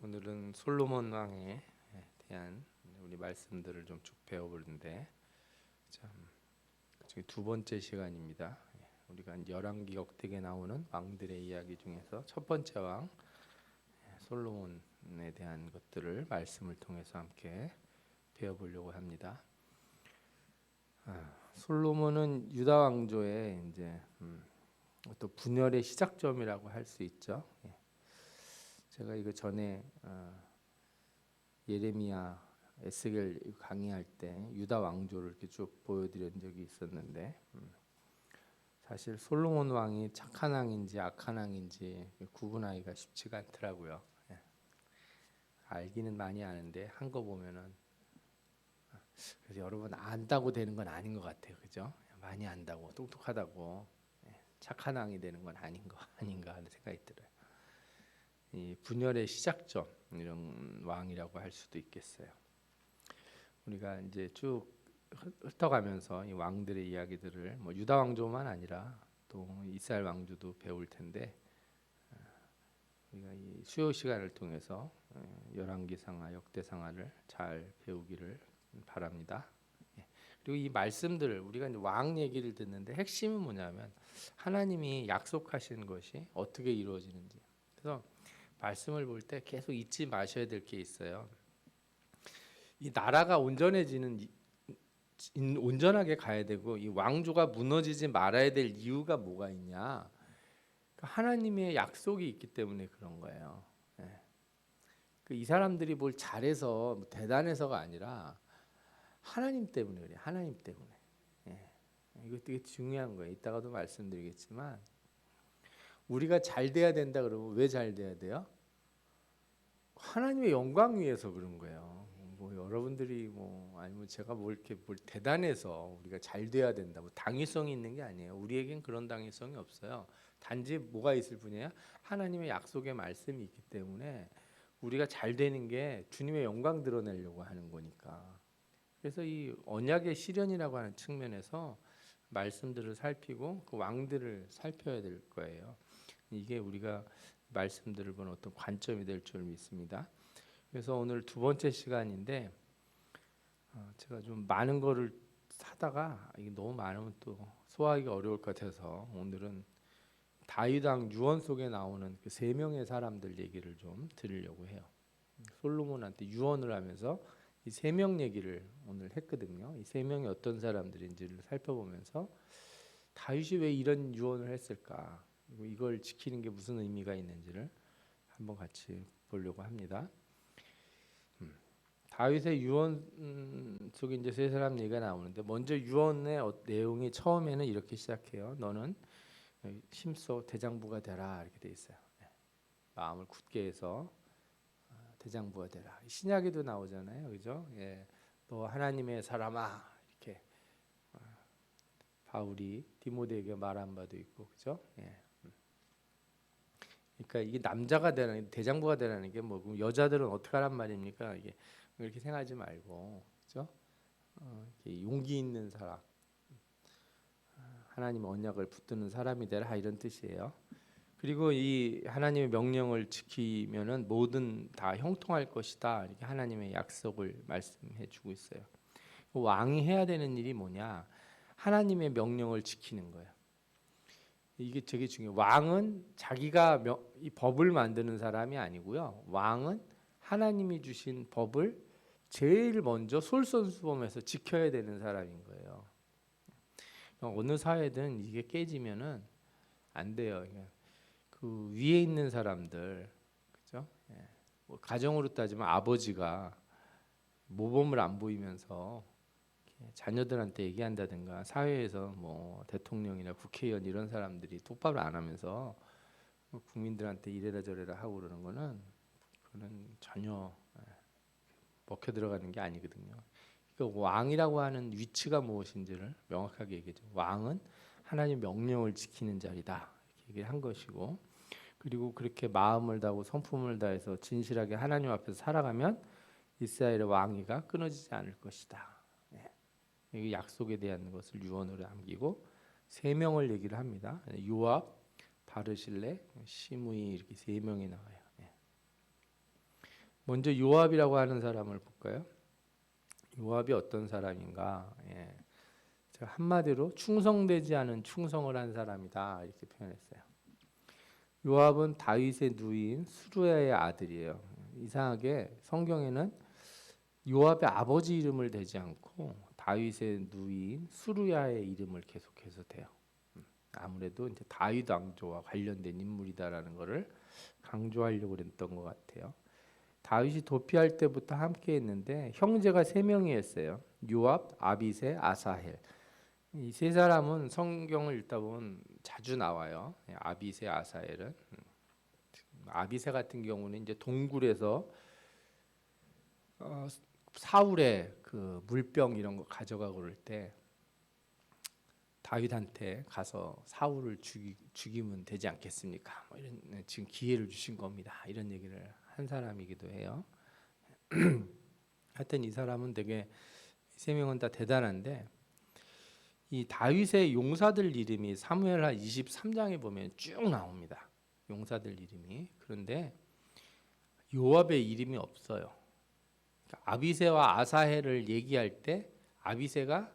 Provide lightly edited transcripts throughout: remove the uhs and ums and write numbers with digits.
오늘은 솔로몬 왕에 대한 우리 말씀들을 좀 쭉 배워보는데 참 그중에 두 번째 시간입니다. 우리가 열왕기 역대기에 나오는 왕들의 이야기 중에서 첫 번째 왕 솔로몬에 대한 것들을 말씀을 통해서 함께 배워보려고 합니다. 솔로몬은 유다 왕조의 이제 또 분열의 시작점이라고 할 수 있죠. 제가 이거 전에 예레미야, 에스겔 강의할 때 유다 왕조를 이렇게 쭉 보여드린 적이 있었는데 사실 솔로몬 왕이 착한 왕인지 악한 왕인지 구분하기가 쉽지가 않더라고요. 알기는 많이 아는데 한 거 보면은 그래서 여러분 안다고 되는 건 아닌 것 같아요, 그죠? 많이 안다고 똑똑하다고 착한 왕이 되는 건 아닌가 하는 생각이 들어요. 이 분열의 시작점 이런 왕이라고 할 수도 있겠어요. 우리가 이제 쭉 훑어가면서 이 왕들의 이야기들을 뭐 유다 왕조만 아니라 또 이스라엘 왕조도 배울 텐데 우리가 이 수요 시간을 통해서 열왕기상하, 역대상하를 잘 배우기를 바랍니다. 그리고 이 말씀들을 우리가 이제 왕 얘기를 듣는데 핵심은 뭐냐면 하나님이 약속하신 것이 어떻게 이루어지는지. 그래서 말씀을 볼 때 계속 잊지 마셔야 될 게 있어요. 이 나라가 온전하게 가야 되고 이 왕조가 무너지지 말아야 될 이유가 뭐가 있냐? 하나님의 약속이 있기 때문에 그런 거예요. 이 사람들이 뭘 잘해서 대단해서가 아니라 하나님 때문에 그래. 하나님 때문에. 이거 되게 중요한 거예요. 이따가도 말씀드리겠지만 우리가 잘 돼야 된다 그러면 왜 잘 돼야 돼요? 하나님의 영광 위해서 그런 거예요. 뭐 여러분들이 뭐 아니면 제가 뭘 대단해서 우리가 잘 돼야 된다. 뭐 당위성이 있는 게 아니에요. 우리에겐 그런 당위성이 없어요. 단지 뭐가 있을 뿐이야? 하나님의 약속의 말씀이 있기 때문에 우리가 잘 되는 게 주님의 영광 드러내려고 하는 거니까. 그래서 이 언약의 실현이라고 하는 측면에서 말씀들을 살피고 그 왕들을 살펴야 될 거예요. 이게 우리가 말씀들을 보는 어떤 관점이 될 줄 믿습니다. 그래서 오늘 두 번째 시간인데 제가 좀 많은 거를 하다가 이게 너무 많으면 또 소화하기가 어려울 것 같아서 오늘은 다윗 왕 유언 속에 나오는 그 세 명의 사람들 얘기를 좀 드리려고 해요. 솔로몬한테 유언을 하면서 이 세 명 얘기를 오늘 했거든요. 이 세 명이 어떤 사람들인지를 살펴보면서 다윗이 왜 이런 유언을 했을까? 그리고 이걸 지키는 게 무슨 의미가 있는지를 한번 같이 보려고 합니다. 다윗의 유언 속에 이제 세 사람 얘기가 나오는데 먼저 유언의 내용이 처음에는 이렇게 시작해요. 너는 힘써 대장부가 되라 이렇게 돼 있어요. 마음을 굳게 해서 대장부가 되라. 신약에도 나오잖아요, 그죠? 너 하나님의 사람아 이렇게 바울이 디모데에게 말한 바도 있고, 그죠? 그러니까 이게 남자가 되라는 대장부가 되라는 게 뭐 여자들은 어떻게 하란 말입니까? 이게 이렇게 생각하지 말고, 그죠? 이렇게 용기 있는 사람, 하나님의 언약을 붙드는 사람이 되라 이런 뜻이에요. 그리고 이 하나님의 명령을 지키면은 뭐든 다 형통할 것이다 이렇게 하나님의 약속을 말씀해주고 있어요. 왕이 해야 되는 일이 뭐냐? 하나님의 명령을 지키는 거예요. 이게 되게 중요해요. 왕은 자기가 이 법을 만드는 사람이 아니고요. 왕은 하나님이 주신 법을 제일 먼저 솔선수범해서 지켜야 되는 사람인 거예요. 어느 사회든 이게 깨지면은 안 돼요. 그 위에 있는 사람들, 그죠? 뭐 가정으로 따지면 아버지가 모범을 안 보이면서 자녀들한테 얘기한다든가 사회에서 뭐 대통령이나 국회의원 이런 사람들이 똑바로 안 하면서 국민들한테 이래라 저래라 하고 그러는 거는 그거는 전혀 먹혀 들어가는 게 아니거든요. 그러니까 왕이라고 하는 위치가 무엇인지를 명확하게 얘기하죠. 왕은 하나님 명령을 지키는 자리다 이렇게 얘기를 한 것이고, 그리고 그렇게 마음을 다하고 성품을 다해서 진실하게 하나님 앞에서 살아가면 이스라엘의 왕위가 끊어지지 않을 것이다. 이 약속에 대한 것을 유언으로 남기고 세 명을 얘기를 합니다. 요압, 바르실레, 시므이 이렇게 세 명이 나와요. 먼저 요압이라고 하는 사람을 볼까요? 요압이 어떤 사람인가? 제가 한마디로 충성되지 않은 충성을 한 사람이다 이렇게 표현했어요. 요압은 다윗의 누이인 수루야의 아들이에요. 이상하게 성경에는 요압의 아버지 이름을 대지 않고 다윗의 누이인 수루야의 이름을 계속해서 대요. 아무래도 이제 다윗 왕조와 관련된 인물이다라는 것을 강조하려고 그랬던 것 같아요. 다윗이 도피할 때부터 함께했는데 형제가 세 명이었어요. 요압, 아비새, 아사헬. 이 세 사람은 성경을 읽다 보면 자주 나와요. 아비새, 아사헬은. 아비새 같은 경우는 이제 동굴에서 사울의 그 물병 이런 거 가져가고 그럴 때 다윗한테 가서 사울을 죽이면 되지 않겠습니까? 뭐 이런 지금 기회를 주신 겁니다. 이런 얘기를 한 사람이기도 해요. 하여튼 이 사람은 되게 세 명은 다 대단한데 이 다윗의 용사들 이름이 사무엘하 23장에 보면 쭉 나옵니다. 용사들 이름이. 그런데 요압의 이름이 없어요. 그러니까 아비새와 아사헬을 얘기할 때 아비새가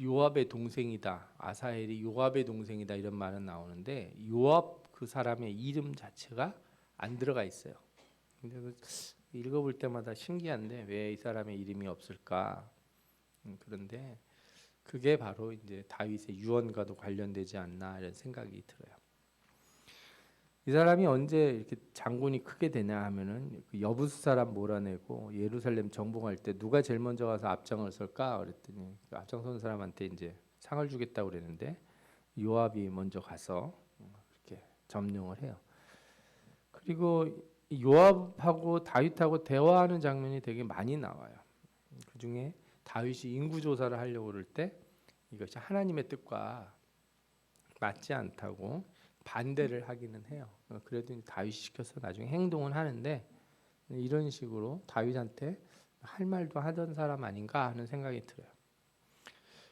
요압의 동생이다. 아사헬이 요압의 동생이다. 이런 말은 나오는데 요압 그 사람의 이름 자체가 안 들어가 있어요. 근데 읽어볼 때마다 신기한데 왜 이 사람의 이름이 없을까? 그런데 그게 바로 이제 다윗의 유언과도 관련되지 않나 이런 생각이 들어요. 이 사람이 언제 이렇게 장군이 크게 되냐 하면은 그 여부수 사람 몰아내고 예루살렘 정복할 때 누가 제일 먼저 가서 앞장을 설까 그랬더니 그 앞장선 사람한테 이제 상을 주겠다고 그랬는데 요압이 먼저 가서 그렇게 점령을 해요. 그리고 요압하고 다윗하고 대화하는 장면이 되게 많이 나와요. 그 중에 다윗이 인구 조사를 하려고 그럴 때 이것이 하나님의 뜻과 맞지 않다고 반대를 하기는 해요. 그래도 다윗이 시켜서 나중에 행동은 하는데 이런 식으로 다윗한테 할 말도 하던 사람 아닌가 하는 생각이 들어요.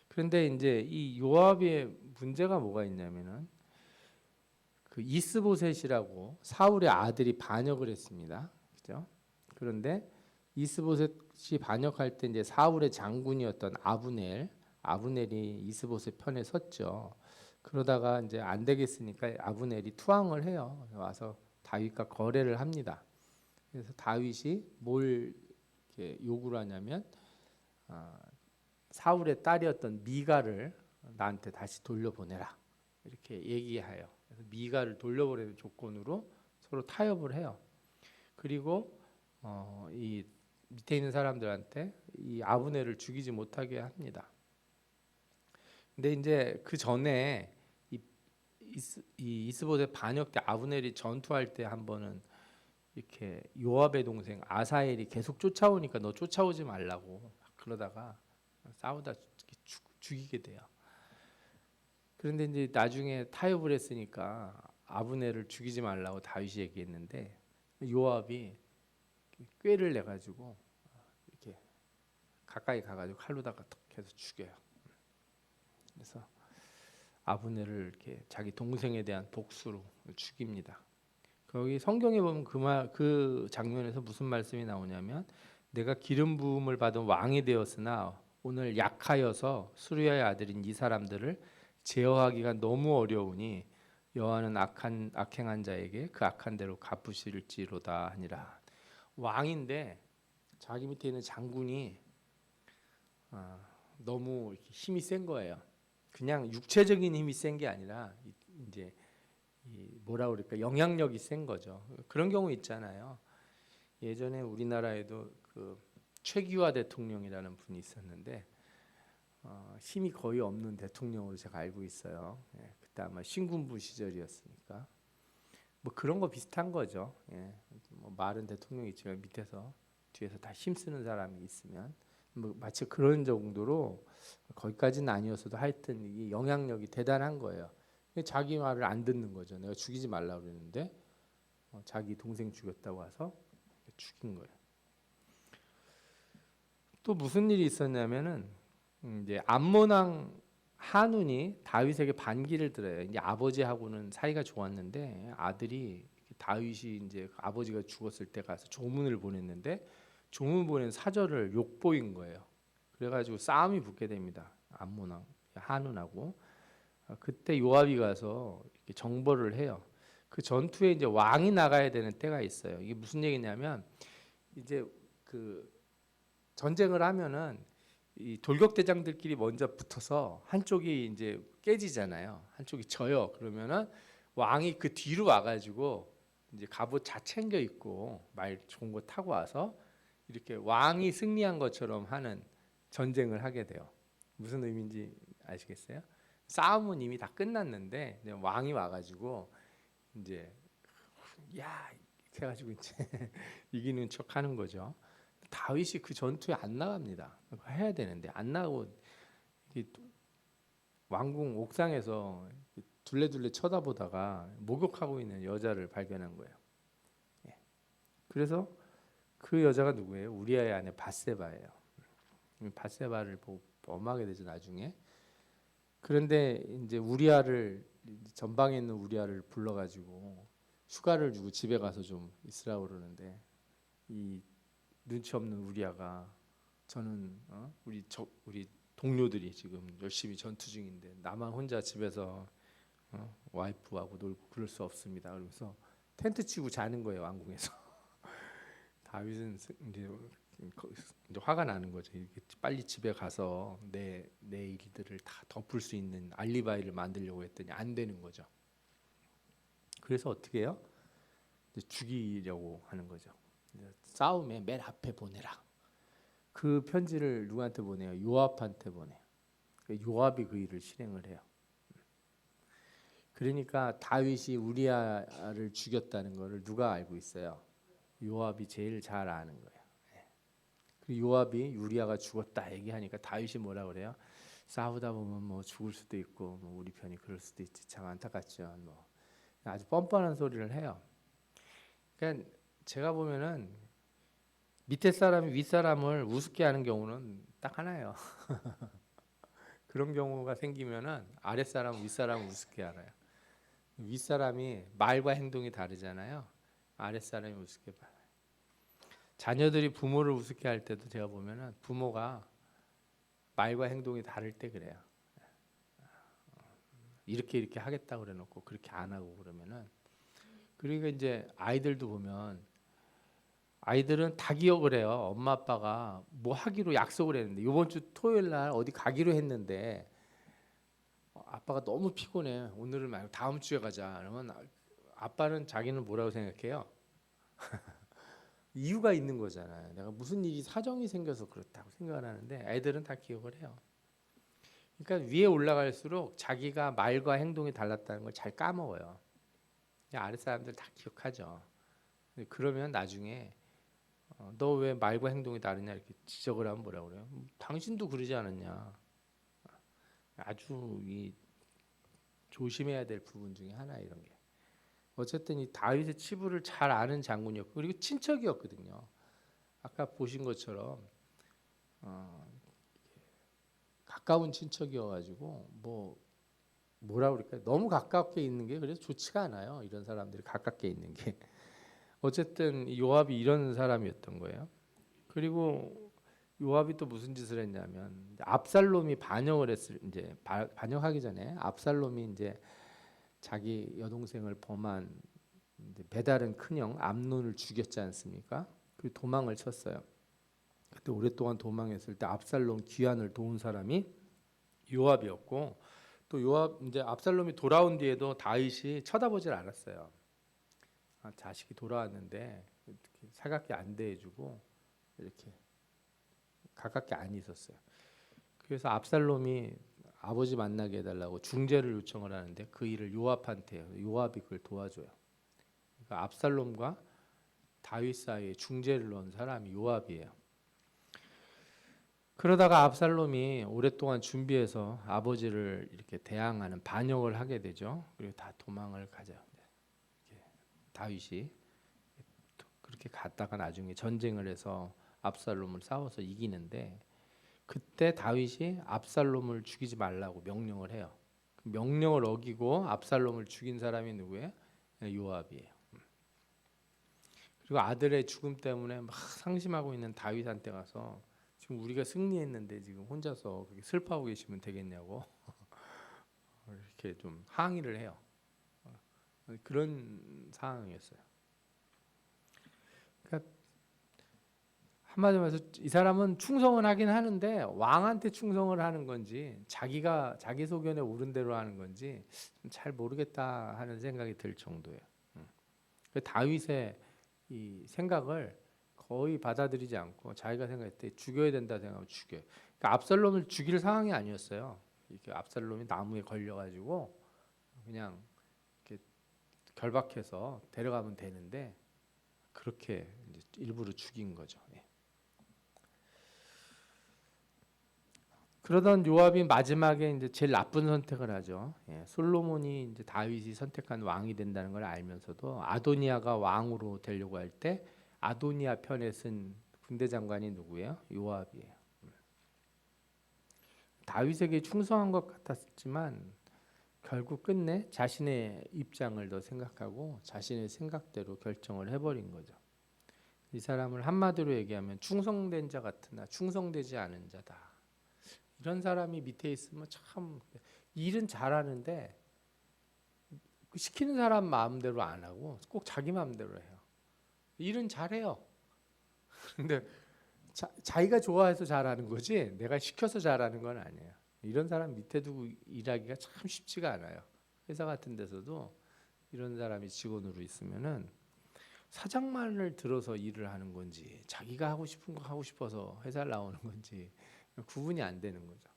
그런데 이제 이 요압의 문제가 뭐가 있냐면은 그 이스보셋이라고 사울의 아들이 반역을 했습니다. 그죠? 그런데 이스보셋이 반역할 때 이제 사울의 장군이었던 아브넬이 이스보셋 편에 섰죠. 그러다가 이제 안 되겠으니까 아브넬이 투항을 해요. 와서 다윗과 거래를 합니다. 그래서 다윗이 뭘 이렇게 요구를 하냐면 사울의 딸이었던 미가를 나한테 다시 돌려보내라 이렇게 얘기해요. 그래서 미가를 돌려보내는 조건으로 서로 타협을 해요. 그리고 이 밑에 있는 사람들한테 이 아브넬을 죽이지 못하게 합니다. 근데 이제 그 전에 이 이스보셋 반역 때 아브넬이 전투할 때 한 번은 이렇게 요압의 동생 아사헬이 계속 쫓아오니까 너 쫓아오지 말라고 그러다가 싸우다 죽이게 돼요. 그런데 이제 나중에 타협을 했으니까 아브넬을 죽이지 말라고 다윗이 얘기했는데 요압이 꾀를 내 가지고 이렇게 가까이 가가지고 칼로다가 탁 해서 죽여요. 그래서 아브넬을 이렇게 자기 동생에 대한 복수로 죽입니다. 거기 성경에 보면 그 장면에서 무슨 말씀이 나오냐면 내가 기름 부음을 받은 왕이 되었으나 오늘 약하여서 수르야의 아들인 이 사람들을 제어하기가 너무 어려우니 여호와는 악행한 자에게 그 악한 대로 갚으실지로다 하니라. 왕인데 자기 밑에 있는 장군이 너무 힘이 센 거예요. 그냥 육체적인 힘이 센 게 아니라 이제 뭐라 그럴까 영향력이 센 거죠. 그런 경우 있잖아요. 예전에 우리나라에도 그 최기화 대통령이라는 분이 있었는데 힘이 거의 없는 대통령으로 제가 알고 있어요. 그때 아마 신군부 시절이었으니까 뭐 그런 거 비슷한 거죠. 뭐 말은 대통령이 있지만 밑에서 뒤에서 다 힘쓰는 사람이 있으면 뭐 마치 그런 정도로 거기까지는 아니었어도 하여튼 이 영향력이 대단한 거예요. 자기 말을 안 듣는 거죠. 내가 죽이지 말라 그랬는데 자기 동생 죽였다고 와서 죽인 거예요. 또 무슨 일이 있었냐면은 이제 암몬 왕 한운이 다윗에게 반기를 들어요. 이제 아버지하고는 사이가 좋았는데 아들이 다윗이 이제 아버지가 죽었을 때 가서 조문을 보냈는데 조문 보낸 사절을 욕보인 거예요. 그래가지고 싸움이 붙게 됩니다. 암몬하고 한운하고. 그때 요압이 가서 이렇게 정벌을 해요. 그 전투에 이제 왕이 나가야 되는 때가 있어요. 이게 무슨 얘기냐면 이제 그 전쟁을 하면은 이 돌격대장들끼리 먼저 붙어서 한쪽이 이제 깨지잖아요. 한쪽이 져요. 그러면은 왕이 그 뒤로 와가지고 이제 갑옷 다 챙겨 입고 말 좋은 거 타고 와서 이렇게 왕이 승리한 것처럼 하는 전쟁을 하게 돼요. 무슨 의미인지 아시겠어요? 싸움은 이미 다 끝났는데 왕이 와가지고 이제 야 이렇게 해가지고 이제 이기는 척하는 거죠. 다윗이 그 전투에 안 나갑니다. 해야 되는데 안 나가고 왕궁 옥상에서 둘레둘레 쳐다보다가 목욕하고 있는 여자를 발견한 거예요. 그래서 그 여자가 누구예요? 우리아의 아내 밧세바예요. 밧세바를 보고 범하게 되죠 나중에. 그런데 이제 우리아를 전방에 있는 우리아를 불러가지고 휴가를 주고 집에 가서 좀 있으라고 그러는데 이 눈치 없는 우리아가 저는 우리 동료들이 지금 열심히 전투 중인데 나만 혼자 집에서 와이프하고 놀고 그럴 수 없습니다. 그러면서 텐트 치고 자는 거예요 왕궁에서. 다윗은 이제 화가 나는 거죠. 빨리 집에 가서 내 일들을 다 덮을 수 있는 알리바이를 만들려고 했더니 안 되는 거죠. 그래서 어떻게 해요? 죽이려고 하는 거죠. 싸움에 맨 앞에 보내라. 그 편지를 누구한테 보내요? 요압한테 보내요. 요압이 그 일을 실행을 해요. 그러니까 다윗이 우리아를 죽였다는 것을 누가 알고 있어요? 요압이 제일 잘 아는 거예요. 그 요압이 우리아가 죽었다 얘기하니까 다윗이 뭐라 그래요? 싸우다 보면 뭐 죽을 수도 있고 뭐 우리 편이 그럴 수도 있지 참 안타깝죠. 뭐 아주 뻔뻔한 소리를 해요. 그러니까 제가 보면은 밑에 사람이 윗 사람을 우습게 하는 경우는 딱 하나예요. 그런 경우가 생기면은 아랫 사람 윗 사람을 우습게 알아요. 윗 사람이 말과 행동이 다르잖아요. 아랫 사람이 우습게 봐요. 자녀들이 부모를 우습게 할 때도 제가 보면은 부모가 말과 행동이 다를 때 그래요. 이렇게 하겠다고 그래놓고 그렇게 안 하고 그러면은 그러니까 이제 아이들도 보면 아이들은 다 기억을 해요. 엄마 아빠가 뭐 하기로 약속을 했는데 이번 주 토요일 날 어디 가기로 했는데 아빠가 너무 피곤해. 오늘은 말고 다음 주에 가자. 그러면 아빠는 자기는 뭐라고 생각해요? 이유가 있는 거잖아요. 내가 무슨 일이 사정이 생겨서 그렇다고 생각을 하는데 애들은 다 기억을 해요. 그러니까 위에 올라갈수록 자기가 말과 행동이 달랐다는 걸 잘 까먹어요. 아랫 사람들 다 기억하죠. 그러면 나중에 너 왜 말과 행동이 다르냐 이렇게 지적을 하면 뭐라고 그래요? 당신도 그러지 않았냐. 아주 조심해야 될 부분 중에 하나 이런 게. 어쨌든 이 다윗의 치부를 잘 아는 장군이었고 그리고 친척이었거든요. 아까 보신 것처럼 가까운 친척이어가지고 뭐라 그럴까요? 너무 가깝게 있는 게 그래서 좋지가 않아요. 이런 사람들이 가깝게 있는 게. 어쨌든 요압이 이런 사람이었던 거예요. 그리고 요압이 또 무슨 짓을 했냐면 압살롬이 반역을 했을 이제 반역하기 전에 압살롬이 이제 자기 여동생을 범한 배다른 큰형 암논을 죽였지 않습니까? 그 도망을 쳤어요. 그때 오랫동안 도망했을 때 압살롬 귀환을 도운 사람이 요압이었고 또 요압 이제 압살롬이 돌아온 뒤에도 다윗이 쳐다보질 않았어요. 자식이 돌아왔는데 이렇게 살갑게 안 대해주고 이렇게 가깝게 안 있었어요. 그래서 압살롬이 아버지 만나게 해달라고 중재를 요청을 하는데 그 일을 요압한테 해요. 요압이 그걸 도와줘요. 그러니까 압살롬과 다윗 사이에 중재를 놓은 사람이 요압이에요. 그러다가 압살롬이 오랫동안 준비해서 아버지를 이렇게 대항하는 반역을 하게 되죠. 그리고 다 도망을 가죠. 다윗이 그렇게 갔다가 나중에 전쟁을 해서 압살롬을 싸워서 이기는데 그때 다윗이 압살롬을 죽이지 말라고 명령을 해요. 명령을 어기고 압살롬을 죽인 사람이 누구예요? 요압이에요. 그리고 아들의 죽음 때문에 막 상심하고 있는 다윗한테 가서 지금 우리가 승리했는데 지금 혼자서 그렇게 슬퍼하고 계시면 되겠냐고 이렇게 좀 항의를 해요. 그런 상황이었어요. 그러니까 한마디로 말해서 이 사람은 충성을 하긴 하는데 왕한테 충성을 하는 건지 자기가 자기 소견에 옳은 대로 하는 건지 잘 모르겠다 하는 생각이 들 정도예요. 그 다윗의 이 생각을 거의 받아들이지 않고 자기가 생각할 때 죽여야 된다 생각하면 죽여요. 그러니까 압살롬을 죽일 상황이 아니었어요. 이렇게 압살롬이 나무에 걸려가지고 그냥 이렇게 결박해서 데려가면 되는데 그렇게 이제 일부러 죽인 거죠. 예. 그러던 요압이 마지막에 이제 제일 나쁜 선택을 하죠. 예, 솔로몬이 이제 다윗이 선택한 왕이 된다는 걸 알면서도 아도니아가 왕으로 되려고 할 때 아도니아 편에 쓴 군대 장관이 누구예요? 요압이에요. 다윗에게 충성한 것 같았지만 결국 끝내 자신의 입장을 더 생각하고 자신의 생각대로 결정을 해버린 거죠. 이 사람을 한마디로 얘기하면 충성된 자 같으나 충성되지 않은 자다. 이런 사람이 밑에 있으면 참 일은 잘하는데 시키는 사람 마음대로 안 하고 꼭 자기 마음대로 해요. 일은 잘해요. 근데 자기가 좋아해서 잘하는 거지 내가 시켜서 잘하는 건 아니에요. 이런 사람 밑에 두고 일하기가 참 쉽지가 않아요. 회사 같은 데서도 이런 사람이 직원으로 있으면은 사장만을 들어서 일을 하는 건지 자기가 하고 싶은 거 하고 싶어서 회사를 나오는 건지 구분이 안 되는 거죠.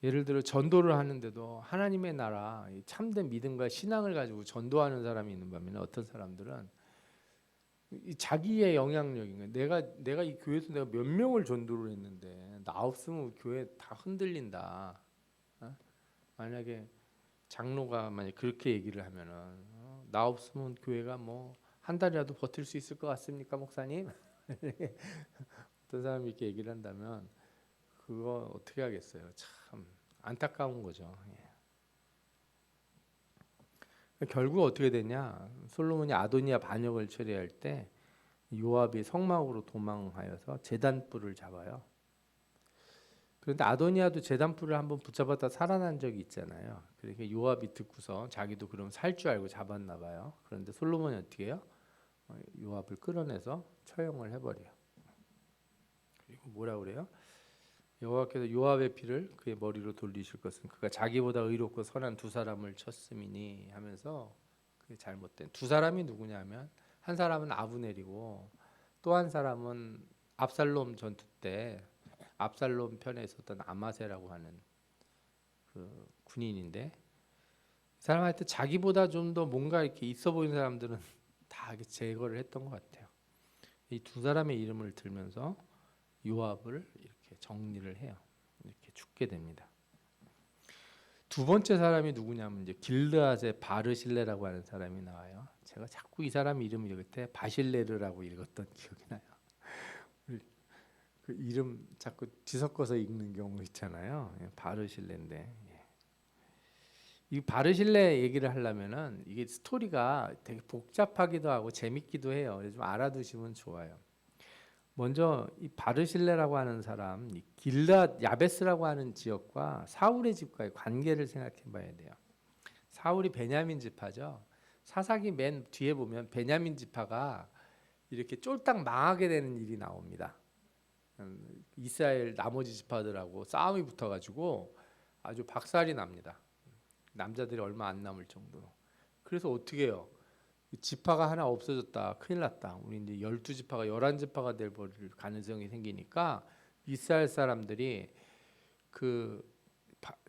예를 들어 전도를 하는데도 하나님의 나라 참된 믿음과 신앙을 가지고 전도하는 사람이 있는 반면에 어떤 사람들은 이 자기의 영향력인 거예요. 내가 이 교회에서 내가 몇 명을 전도를 했는데 나 없으면 교회 다 흔들린다. 어? 만약에 장로가 만약 그렇게 얘기를 하면은 나 없으면 교회가 뭐 한 달이라도 버틸 수 있을 것 같습니까, 목사님? 어떤 사람이 이렇게 얘기를 한다면 그거 어떻게 하겠어요? 참 안타까운 거죠. 예. 결국 어떻게 되냐? 솔로몬이 아도니아 반역을 처리할 때 요압이 성막으로 도망하여서 제단불을 잡아요. 그런데 아도니아도 제단불을 한번 붙잡았다 살아난 적이 있잖아요. 그러니까 요압이 듣고서 자기도 그럼 살 줄 알고 잡았나 봐요. 그런데 솔로몬이 어떻게 해요? 요압을 끌어내서 처형을 해버려요. 그리고 뭐라 그래요? 여호와께서 요압의 피를 그의 머리로 돌리실 것은 그가 자기보다 의롭고 선한 두 사람을 쳤음이니 하면서 그게 잘못된 두 사람이 누구냐면 한 사람은 아브넬이고 또 한 사람은 압살롬 전투 때 압살롬 편에 있었던 아마세라고 하는 그 군인인데 이 사람한테 자기보다 좀 더 뭔가 이렇게 있어 보이는 사람들은 다 이렇게 제거를 했던 것 같아요. 이 두 사람의 이름을 들면서 요압을 이렇게 정리를 해요. 이렇게 죽게 됩니다. 두 번째 사람이 누구냐면 이제 길르앗의 바르실레라고 하는 사람이 나와요. 제가 자꾸 이 사람 이름 읽을 때 바실레르라고 읽었던 기억이 나요. 그 이름 자꾸 뒤섞어서 읽는 경우 있잖아요. 바르실레인데 이 바르실레 얘기를 하려면은 이게 스토리가 되게 복잡하기도 하고 재밌기도 해요. 그래서 좀 알아두시면 좋아요. 먼저 이 바르실레라고 하는 사람, 이 길앗 야베스라고 하는 지역과 사울의 집과의 관계를 생각해 봐야 돼요. 사울이 베냐민 지파죠. 사사기 맨 뒤에 보면 베냐민 지파가 이렇게 쫄딱 망하게 되는 일이 나옵니다. 이스라엘 나머지 지파들하고 싸움이 붙어가지고 아주 박살이 납니다. 남자들이 얼마 안 남을 정도로. 그래서 어떻게 해요? 지파가 하나 없어졌다. 큰일 났다. 우리 이제 12지파가 11지파가 될 가능성이 생기니까 이스라엘 사람들이 그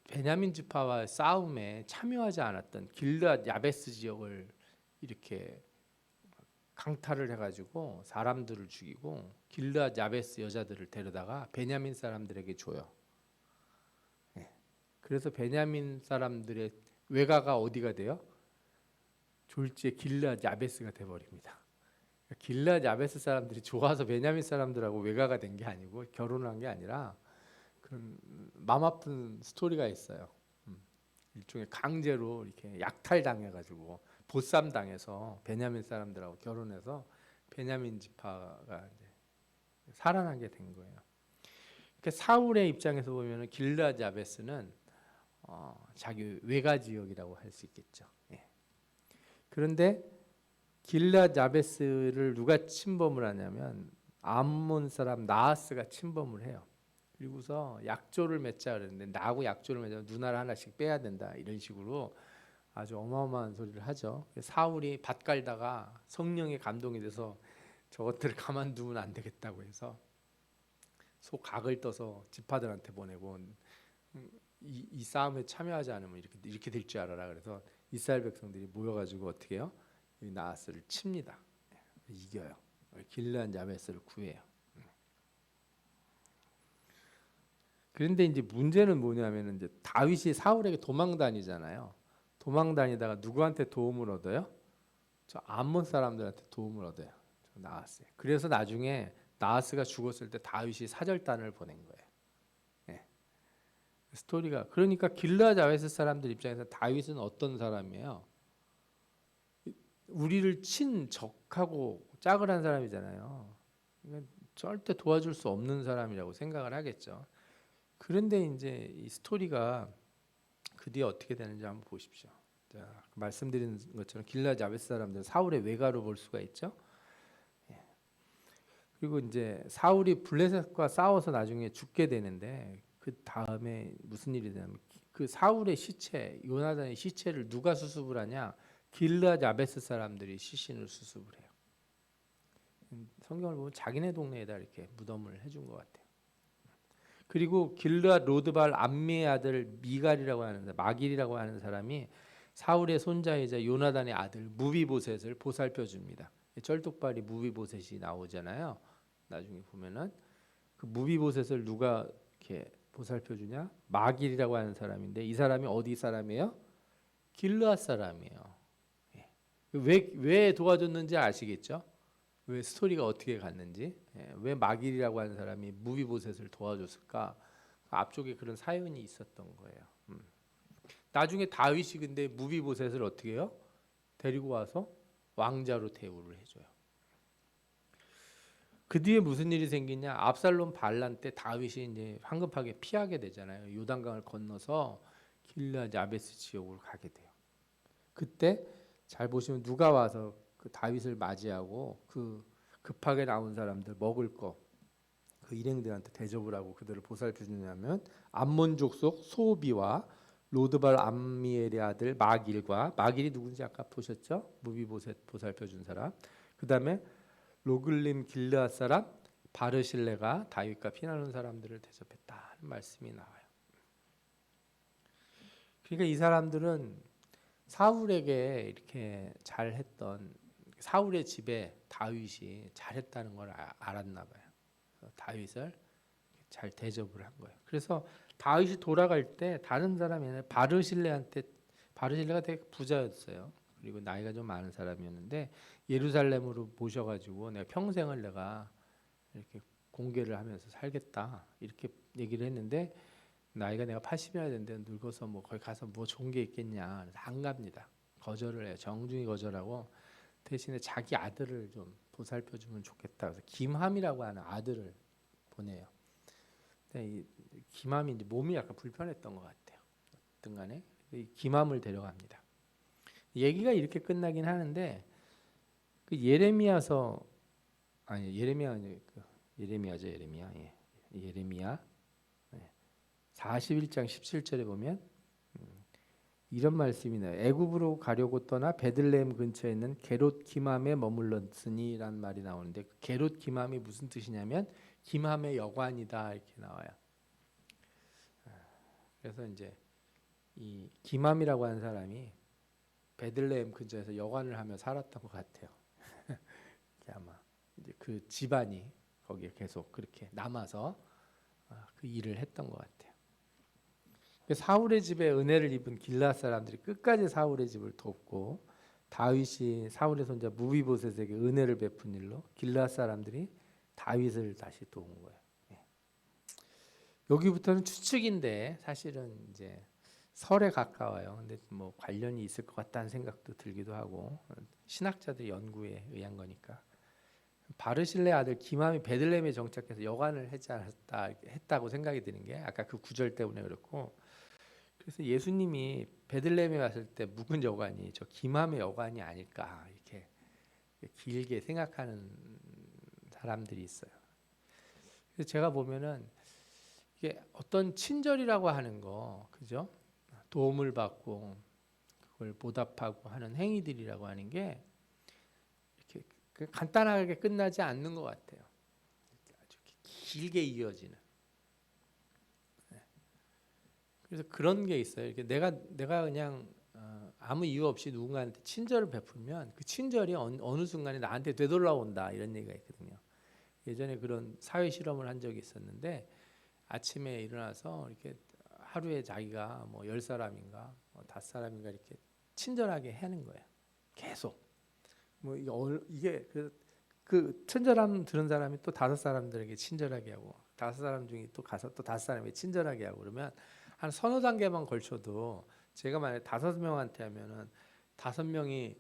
베냐민 지파와 싸움에 참여하지 않았던 길르앗 야베스 지역을 이렇게 강탈을 해가지고 사람들을 죽이고 길르앗 야베스 여자들을 데려다가 베냐민 사람들에게 줘요. 예. 그래서 베냐민 사람들의 외가가 어디가 돼요? 졸지에 길르앗 야베스가 돼버립니다. 길르앗 야베스 사람들이 좋아서 베냐민 사람들하고 외가가 된 게 아니고 결혼을 한 게 아니라 그런 맘 아픈 스토리가 있어요. 일종의 강제로 이렇게 약탈당해가지고 보쌈 당해서 베냐민 사람들하고 결혼해서 베냐민 지파가 이제 살아나게 된 거예요. 그러니까 사울의 입장에서 보면은 길르앗 야베스는 자기 외가 지역이라고 할 수 있겠죠. 예. 그런데 길르앗 야베스를 누가 침범을 하냐면 암몬 사람 나하스가 침범을 해요. 그리고서 약조를 맺자 그랬는데 나하고 약조를 맺으면 누나를 하나씩 빼야 된다 이런 식으로 아주 어마어마한 소리를 하죠. 사울이 밭 갈다가 성령에 감동이 돼서 저것들을 가만두면 안 되겠다고 해서 소 각을 떠서 지파들한테 보내고 이 싸움에 참여하지 않으면 이렇게 될 줄 알아라. 그래서 이스라엘 백성들이 모여가지고 어떻게 해요? 이 나하스를 칩니다. 이겨요. 길르앗 야베스를 구해요. 그런데 이제 문제는 뭐냐면은 이제 다윗이 사울에게 도망 다니잖아요. 도망 다니다가 누구한테 도움을 얻어요? 저 암몬 사람들한테 도움을 얻어요. 저 나하스에. 그래서 나중에 나하스가 죽었을 때 다윗이 사절단을 보낸 거예요. 예. 스토리가 그러니까 길르앗 야베스 사람들 입장에서 다윗은 어떤 사람이에요? 우리를 친 적하고 짝을 한 사람이잖아요. 그러니까 절대 도와줄 수 없는 사람이라고 생각을 하겠죠. 그런데 이제 이 스토리가 그 뒤에 어떻게 되는지 한번 보십시오. 자, 말씀드린 것처럼 길르앗 야베스 사람들은 사울의 외가로 볼 수가 있죠. 예. 그리고 이제 사울이 블레셋과 싸워서 나중에 죽게 되는데 그 다음에 무슨 일이 되냐면 그 사울의 시체, 요나단의 시체를 누가 수습을 하냐? 길르앗 야베스 사람들이 시신을 수습을 해요. 성경을 보면 자기네 동네에다 이렇게 무덤을 해준 것 같아요. 그리고 길르앗 로드발 암미의 아들 미갈이라고 하는 마길이라고 하는 사람이 사울의 손자이자 요나단의 아들 무비보셋을 보살펴 줍니다. 쩔뚝발이 무비보셋이 나오잖아요. 나중에 보면은 그 무비보셋을 누가 이렇게 보살펴 주냐? 마길이라고 하는 사람인데 이 사람이 어디 사람이에요? 길르앗 사람이에요. 예. 왜 도와줬는지 아시겠죠? 왜 스토리가 어떻게 갔는지, 왜 마길이라고 하는 사람이 무비보셋을 도와줬을까? 앞쪽에 그런 사연이 있었던 거예요. 나중에 다윗이 근데 무비보셋을 어떻게 해요? 데리고 와서 왕자로 대우를 해줘요. 그 뒤에 무슨 일이 생기냐? 압살롬 반란 때 다윗이 이제 황급하게 피하게 되잖아요. 요단강을 건너서 길르앗 야베스 지역으로 가게 돼요. 그때 잘 보시면 누가 와서 그 다윗을 맞이하고 그 급하게 나온 사람들 먹을 거 그 일행들한테 대접을 하고 그들을 보살펴 주냐면 암몬 족속 소비와 로드발 암미엘의 아들 마길과 마길이 누군지 아까 보셨죠? 무비보셋 보살펴 준 사람. 그다음에 로글림 길르앗 사람 바르실레가 다윗과 피나는 사람들을 대접했다는 말씀이 나와요. 그러니까 이 사람들은 사울에게 이렇게 잘했던 사울의 집에 다윗이 잘했다는 걸 알았나 봐요. 다윗을 잘 대접을 한 거예요. 그래서 다윗이 돌아갈 때 다른 사람이 아니라 바르실레한테 바르실레가 되게 부자였어요. 그리고 나이가 좀 많은 사람이었는데 예루살렘으로 모셔가지고 내가 평생을 내가 이렇게 공개를 하면서 살겠다 이렇게 얘기를 했는데 나이가 내가 80이나 됐는데 늙어서 뭐 거기 가서 뭐 좋은 게 있겠냐 그래서 안 갑니다. 거절을 해요. 정중히 거절하고 대신에 자기 아들을 좀 보살펴 주면 좋겠다. 그래서 김함이라고 하는 아들을 보내요. 근데 이 김함이 이제 몸이 약간 불편했던 것 같아요. 어떤간에 이 김함을 데려갑니다. 얘기가 이렇게 끝나긴 하는데 그 예레미야서 아니 예레미야 그 예레미야죠 예레미야 예레미야 41장 17절에 보면 이런 말씀이 나요. 애굽으로 가려고 떠나 베들레헴 근처에 있는 게롯 기맘에 머물렀으니라는 말이 나오는데 그 게롯 기맘이 무슨 뜻이냐면 기맘의 여관이다 이렇게 나와요. 그래서 이제 이 기맘이라고 하는 사람이 베들레헴 근처에서 여관을 하며 살았던 것 같아요. 아마 이제 그 집안이 거기에 계속 그렇게 남아서 그 일을 했던 것 같아요. 사울의 집에 은혜를 입은 길르앗 사람들이 끝까지 사울의 집을 돕고 다윗이 사울의 손자 무비보셋에게 은혜를 베푼 일로 길르앗 사람들이 다윗을 다시 도운 거예요. 여기부터는 추측인데 사실은 이제 설에 가까워요. 근데 뭐 관련이 있을 것 같다는 생각도 들기도 하고 신학자들 연구에 의한 거니까. 바르실레 아들 기맘이 베들레헴에 정착해서 여관을 했다고 생각이 드는 게 아까 그 구절 때문에 그렇고, 그래서 예수님이 베들레헴에 왔을 때 묵은 여관이 저 기맘의 여관이 아닐까 이렇게 길게 생각하는 사람들이 있어요. 그래서 제가 보면은 이게 어떤 친절이라고 하는 거, 그죠? 도움을 받고 그걸 보답하고 하는 행위들이라고 하는 게 이렇게 간단하게 끝나지 않는 것 같아요. 아주 길게 이어지는. 그래서 그런 게 있어요. 이렇게 내가 그냥 아무 이유 없이 누군가한테 친절을 베풀면 그 친절이 어느 순간에 나한테 되돌아온다 이런 얘기가 있거든요. 예전에 그런 사회 실험을 한 적이 있었는데 아침에 일어나서 이렇게 하루에 자기가 뭐 10사람인가 뭐 5사람인가 이렇게 친절하게 하는 거예요. 계속. 뭐 이게 그 친절함 들은 사람이 또 5사람들에게 친절하게 하고 5사람 중에 또 가서 또 5사람에게 친절하게 하고 그러면 한 서너 단계만 걸쳐도 제가 만약에 5명한테 하면은 5명이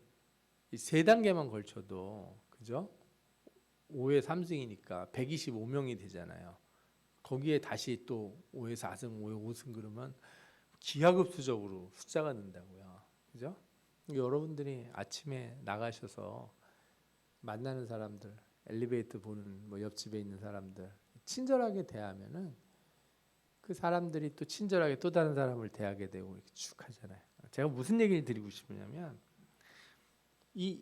3단계만 걸쳐도 그죠? 5의 3승이니까 125명이 되잖아요. 거기에 다시 또 5의 4승, 5의 5승 그러면 기하급수적으로 숫자가 는다고요. 그죠? 여러분들이 아침에 나가셔서 만나는 사람들, 엘리베이터 보는 뭐 옆집에 있는 사람들 친절하게 대하면은 그 사람들이 또 친절하게 또 다른 사람을 대하게 되고 이렇게 쭉 하잖아요. 제가 무슨 얘기를 드리고 싶으냐면 이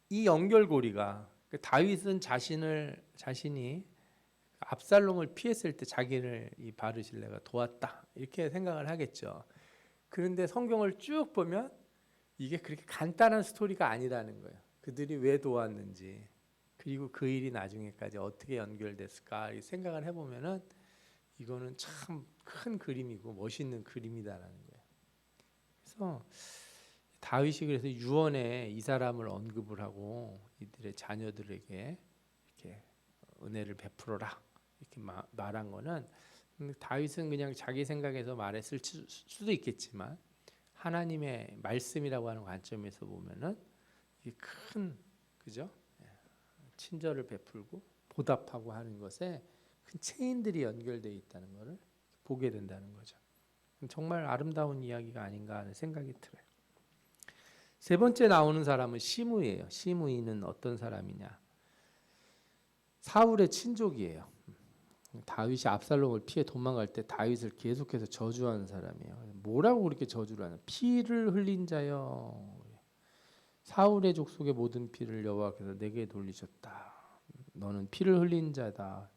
연결고리가 다윗은 자신이 압살롬을 피했을 때 자기를 이 바르실레가 도왔다 이렇게 생각을 하겠죠. 그런데 성경을 쭉 보면 이게 그렇게 간단한 스토리가 아니라는 거예요. 그들이 왜 도왔는지 그리고 그 일이 나중에까지 어떻게 연결됐을까 생각을 해보면은 이거는 참 큰 그림이고 멋있는 그림이다라는 거예요. 그래서 다윗이 그래서 유언에 이 사람을 언급을 하고 이들의 자녀들에게 이렇게 은혜를 베풀어라 이렇게 말한 거는 다윗은 그냥 자기 생각에서 말했을 수도 있겠지만 하나님의 말씀이라고 하는 관점에서 보면은 이게 큰 그죠? 친절을 베풀고 보답하고 하는 것에 큰 체인들이 연결되어 있다는 것을 보게 된다는 거죠. 정말 아름다운 이야기가 아닌가 하는 생각이 들어요. 세 번째 나오는 사람은 시므이예요. 시므이는 어떤 사람이냐? 사울의 친족이에요. 다윗이 압살롬을 피해 도망갈 때 다윗을 계속해서 저주하는 사람이에요. 뭐라고 그렇게 저주를 하냐? 피를 흘린 자여, 사울의 족속의 모든 피를 여호와께서 내게 돌리셨다. 너는 피를 흘린 자다.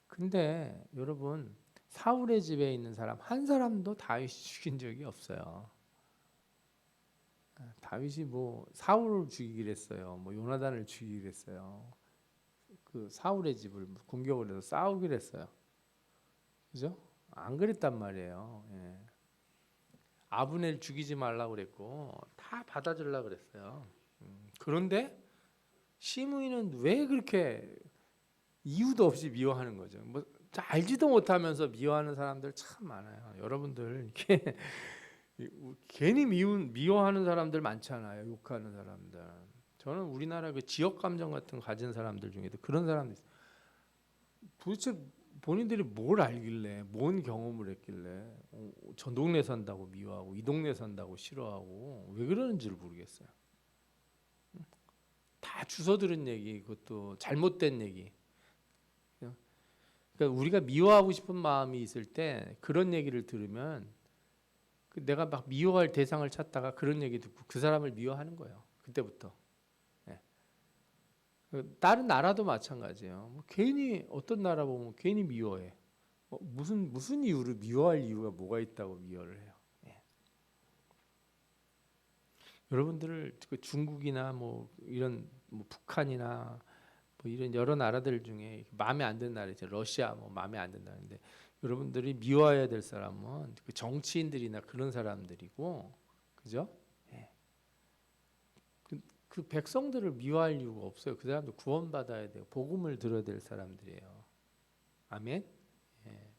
근데 여러분 사울의 집에 있는 사람 한 사람도 다윗이 죽인 적이 없어요. 다윗이 뭐 사울을 죽이기로 했어요. 뭐 요나단을 죽이기로 했어요. 그 사울의 집을 공격을 해서 싸우기로 했어요. 그죠? 안 그랬단 말이에요. 예. 아브넬 죽이지 말라고 그랬고 다 받아주려고 그랬어요. 그런데 시므이는 왜 그렇게 이유도 없이 미워하는 거죠. 뭐 알지도 못하면서 미워하는 사람들 참 많아요. 여러분들 이게 괜히 미워하는 사람들 많잖아요. 욕하는 사람들. 저는 우리나라 그 지역 감정 같은 거 가진 사람들 중에도 그런 사람들 있어요. 도대체 본인들이 뭘 알길래, 뭔 경험을 했길래 저 동네 산다고 미워하고 이 동네 산다고 싫어하고 왜 그러는지를 모르겠어요. 다 주워 들은 얘기, 그것도 잘못된 얘기. 그러니까 우리가 미워하고 싶은 마음이 있을 때 그런 얘기를 들으면 내가 막 미워할 대상을 찾다가 그런 얘기 듣고 그 사람을 미워하는 거예요. 그때부터. 예. 다른 나라도 마찬가지예요. 뭐 괜히 어떤 나라 보면 괜히 미워해. 무슨 이유로 미워할 이유가 뭐가 있다고 미워를 해요. 예. 여러분들 그 중국이나 뭐 이런 뭐 북한이나 뭐 이런 여러 나라들 중에 마음에 안 드는 나라 있죠. 러시아 뭐 마음에 안 든다는데 여러분들이 미워해야 될 사람은 그 정치인들이나 그런 사람들이고, 그죠? 예. 그 백성들을 미워할 이유가 없어요. 그 사람들 구원받아야 돼요. 복음을 들어야 될 사람들이에요. 아멘. 예.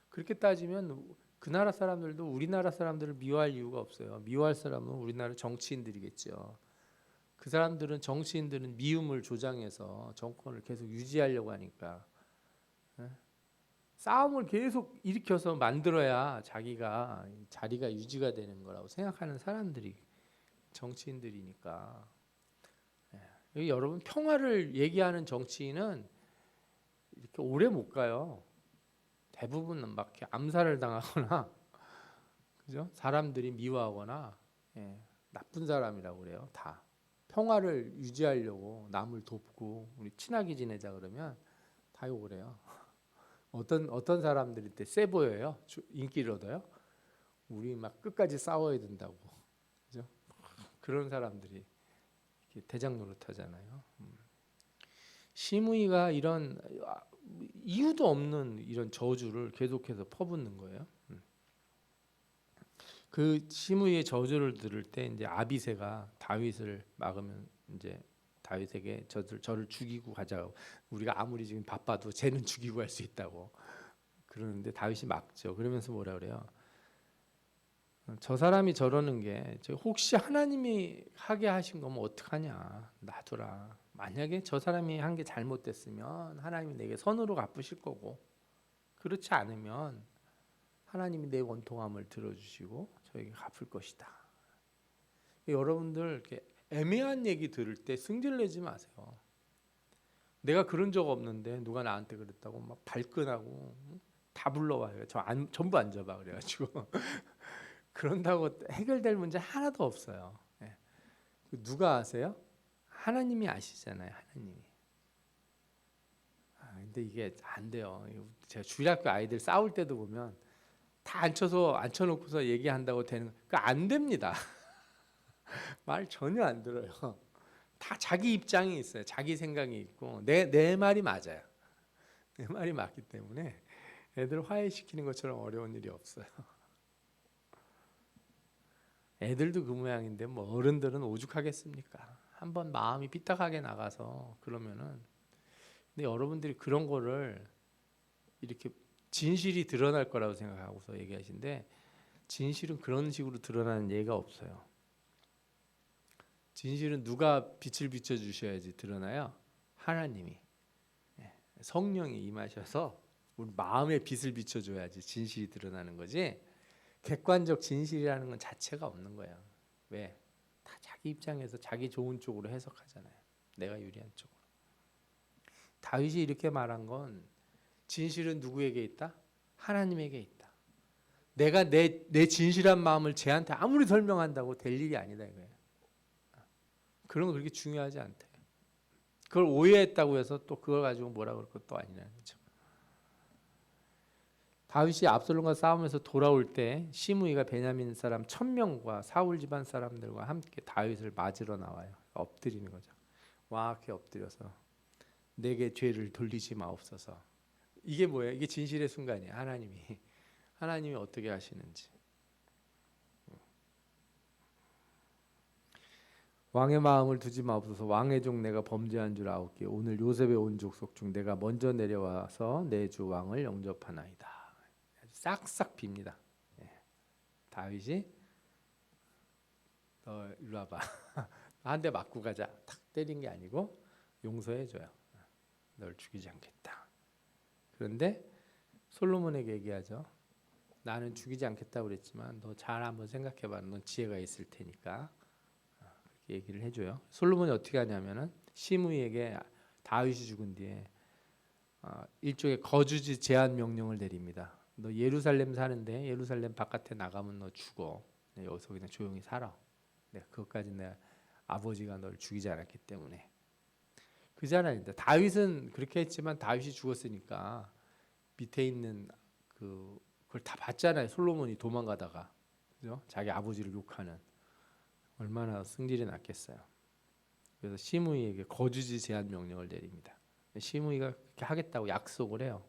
그렇게 따지면 그 나라 사람들도 우리나라 사람들을 미워할 이유가 없어요. 미워할 사람은 우리나라 정치인들이겠죠. 그 사람들은 정치인들은 미움을 조장해서 정권을 계속 유지하려고 하니까 싸움을 계속 일으켜서 만들어야 자기가 자리가 유지가 되는 거라고 생각하는 사람들이 정치인들이니까. 여러분 평화를 얘기하는 정치인은 이렇게 오래 못 가요. 대부분은 막 이렇게 암살을 당하거나 그죠? 사람들이 미워하거나 나쁜 사람이라고 그래요. 다 평화를 유지하려고 남을 돕고 우리 친하게 지내자 그러면 다 욕을 해요. 어떤 사람들이 때 세 보여요. 인기를 얻어요. 우리 막 끝까지 싸워야 된다고. 그죠? 그런 사람들이 이렇게 대장 노릇하잖아요. 시므이가 이런 이유도 없는 이런 저주를 계속해서 퍼붓는 거예요. 그 시므이의 저주를 들을 때 이제 아비새가 다윗을 막으면 이제 다윗에게 저를 죽이고 가자고. 우리가 아무리 지금 바빠도 쟤는 죽이고 할 수 있다고 그러는데 다윗이 막죠. 그러면서 뭐라 그래요? 저 사람이 저러는 게 혹시 하나님이 하게 하신 거면 어떡하냐? 놔두라. 만약에 저 사람이 한 게 잘못됐으면 하나님이 내게 선으로 갚으실 거고 그렇지 않으면 하나님이 내 원통함을 들어주시고 저에게 갚을 것이다. 여러분들 이렇게 애매한 얘기 들을 때 승질내지 마세요. 내가 그런 적 없는데 누가 나한테 그랬다고 막 발끈하고 다 불러와요. 전부 앉아봐 그래가지고 그런다고 해결될 문제 하나도 없어요. 누가 아세요? 하나님이 아시잖아요. 하나님이. 근데 이게 안 돼요. 제가 주일학교 아이들 싸울 때도 보면 다 앉혀놓고서 얘기한다고 되는 거 안 됩니다. 말 전혀 안 들어요. 다 자기 입장이 있어요. 자기 생각이 있고 내 말이 맞아요. 내 말이 맞기 때문에 애들 화해시키는 것처럼 어려운 일이 없어요. 애들도 그 모양인데 뭐 어른들은 오죽하겠습니까? 한번 마음이 삐딱하게 나가서 그러면은. 근데 여러분들이 그런 거를 이렇게 진실이 드러날 거라고 생각하고서 얘기하신데 진실은 그런 식으로 드러나는 예가 없어요. 진실은 누가 빛을 비춰주셔야지 드러나요? 하나님이. 성령이 임하셔서 우리 마음에 빛을 비춰줘야지 진실이 드러나는 거지 객관적 진실이라는 건 자체가 없는 거예요. 왜? 다 자기 입장에서 자기 좋은 쪽으로 해석하잖아요. 내가 유리한 쪽으로. 다윗이 이렇게 말한 건 진실은 누구에게 있다? 하나님에게 있다. 내가 내 진실한 마음을 쟤한테 아무리 설명한다고 될 일이 아니다 이거예요. 그런 거 그렇게 중요하지 않대. 그걸 오해했다고 해서 또 그걸 가지고 뭐라 그럴 것도 아니라는 거죠. 다윗이 압살롬과 싸우면서 돌아올 때 시므이가 베냐민 사람 1000명과 사울 집안 사람들과 함께 다윗을 맞으러 나와요. 엎드리는 거죠. 와하게 엎드려서 내게 죄를 돌리지 마옵소서. 이게 뭐예요? 이게 진실의 순간이에요. 하나님이 어떻게 하시는지. 왕의 마음을 두지 마옵소서. 왕의 종 내가 범죄한 줄 아옵기에 오늘 요셉의 온 족속 중 내가 먼저 내려와서 내 주 왕을 영접하나이다. 싹싹 빕니다. 다윗이 너 이리 와봐. 한 대 맞고 가자. 탁 때린 게 아니고 용서해줘요. 널 죽이지 않겠다. 그런데 솔로몬에게 얘기하죠. 나는 죽이지 않겠다고 그랬지만 너 잘 한번 생각해봐. 넌 지혜가 있을 테니까. 그렇게 얘기를 해줘요. 솔로몬이 어떻게 하냐면은 시므이에게 다윗이 죽은 뒤에 일종의 거주지 제한 명령을 내립니다. 너 예루살렘 사는데 예루살렘 바깥에 나가면 너 죽어. 여기서 그냥 조용히 살아. 그것까지 내 아버지가 널 죽이지 않았기 때문에. 그잖아요. 다윗은 그렇게 했지만 다윗이 죽었으니까 밑에 있는 그걸 다 봤잖아요. 솔로몬이 도망가다가 그죠? 자기 아버지를 욕하는 얼마나 승질이 났겠어요. 그래서 시므이에게 거주지 제한 명령을 내립니다. 시므이가 그렇게 하겠다고 약속을 해요.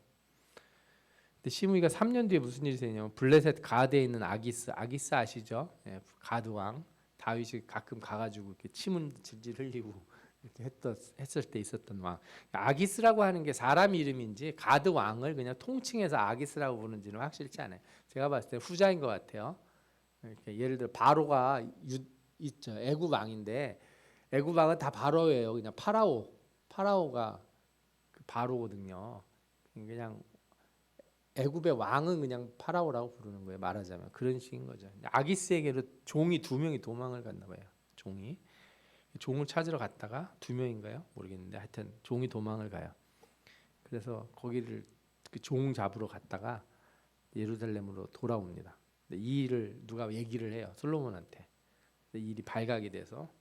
근데 시므이가 3년 뒤에 무슨 일이 생기냐면 블레셋 가드에 있는 아기스 아시죠? 가드 왕. 다윗이 가끔 가가지고 이렇게 침을 질질 흘리고 이렇게 했을 때 있었던 왕. 아기스라고 하는 게 사람 이름인지 가드 왕을 그냥 통칭해서 아기스라고 부르는지는 확실치 않아요. 제가 봤을 때 후자인 것 같아요. 이렇게 예를 들어 바로가 있죠. 애굽 왕인데 애굽 왕은 다 바로예요. 그냥 파라오가 그 바로거든요. 그냥 애굽의 왕은 그냥 파라오라고 부르는 거예요. 말하자면 그런 식인 거죠. 아기스에게로 종이 2명이 도망을 갔나 봐요. 종을 찾으러 갔다가 2명인가요? 모르겠는데 하여튼 종이 도망을 가요. 그래서 거기를 그 종 잡으러 갔다가 예루살렘으로 돌아옵니다. 이 일을 누가 얘기를 해요. 솔로몬한테. 이 일이 발각이 돼서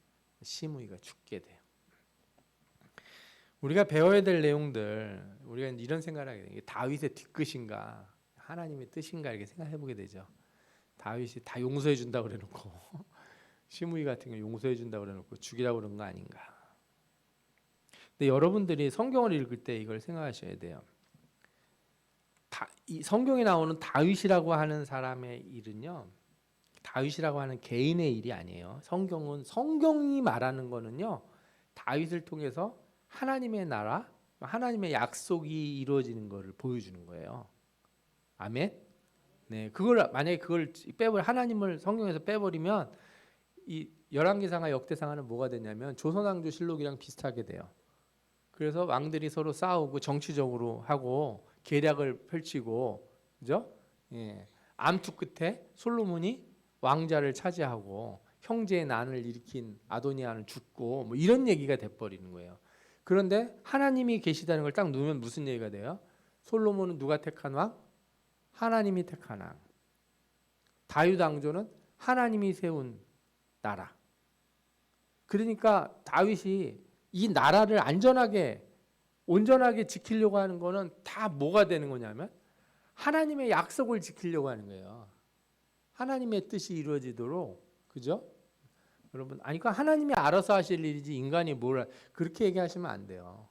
시므이가 죽게 돼요. 우리가 배워야 될 내용들, 우리가 이런 생각을 하게 돼요. 다윗의 뒤끝인가 하나님의 뜻인가 이렇게 생각해 보게 되죠. 다윗이 다 용서해 준다고 그래놓고 시므이 같은 거 용서해 준다고 그래놓고 죽이라고 그런 거 아닌가. 근데 여러분들이 성경을 읽을 때 이걸 생각하셔야 돼요. 이 성경에 나오는 다윗이라고 하는 사람의 일은요, 다윗이라고 하는 개인의 일이 아니에요. 성경이 말하는 거는요, 다윗을 통해서 하나님의 나라, 하나님의 약속이 이루어지는 것을 보여주는 거예요. 아멘. 네, 만약에 그걸 하나님을 성경에서 빼버리면 이 열왕기상하 역대상하는 뭐가 되냐면 조선왕조실록이랑 비슷하게 돼요. 그래서 왕들이 서로 싸우고 정치적으로 하고 계략을 펼치고, 그죠? 예. 암투 끝에 솔로몬이 왕자를 차지하고 형제의 난을 일으킨 아도니아는 죽고 뭐 이런 얘기가 돼버리는 거예요. 그런데 하나님이 계시다는 걸 딱 누르면 무슨 얘기가 돼요? 솔로몬은 누가 택한 왕? 하나님이 택한 왕. 다윗 왕조는 하나님이 세운 나라. 그러니까 다윗이 이 나라를 안전하게 온전하게 지키려고 하는 거는 다 뭐가 되는 거냐면 하나님의 약속을 지키려고 하는 거예요. 하나님의 뜻이 이루어지도록, 그죠? 여러분, 그러니까 하나님이 알아서 하실 일이지 인간이 그렇게 얘기하시면 안 돼요.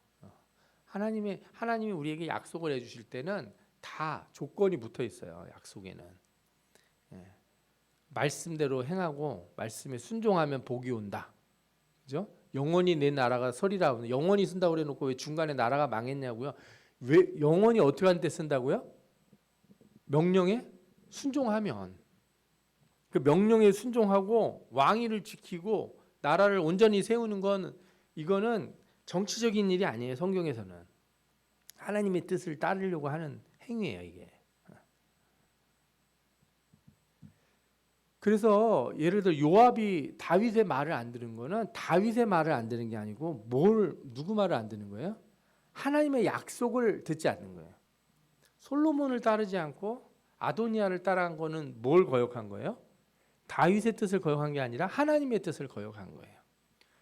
하나님이 우리에게 약속을 해주실 때는 다 조건이 붙어 있어요. 약속에는. 예. 말씀대로 행하고 말씀에 순종하면 복이 온다. 그죠? 영원히 내 나라가 서리라. 영원히 쓴다고 그래놓고 왜 중간에 나라가 망했냐고요? 왜 영원히 어떻게 하는 때 쓴다고요? 명령에 순종하면. 그 명령에 순종하고 왕위를 지키고 나라를 온전히 세우는 건 이거는 정치적인 일이 아니에요. 성경에서는 하나님의 뜻을 따르려고 하는 행위예요. 이게. 그래서 예를 들어 요압이 다윗의 말을 안 들은 거는 다윗의 말을 안 듣는 게 아니고 누구 말을 안 듣는 거예요? 하나님의 약속을 듣지 않는 거예요. 솔로몬을 따르지 않고 아도니아를 따라한 거는 뭘 거역한 거예요? 다윗의 뜻을 거역한 게 아니라 하나님의 뜻을 거역한 거예요.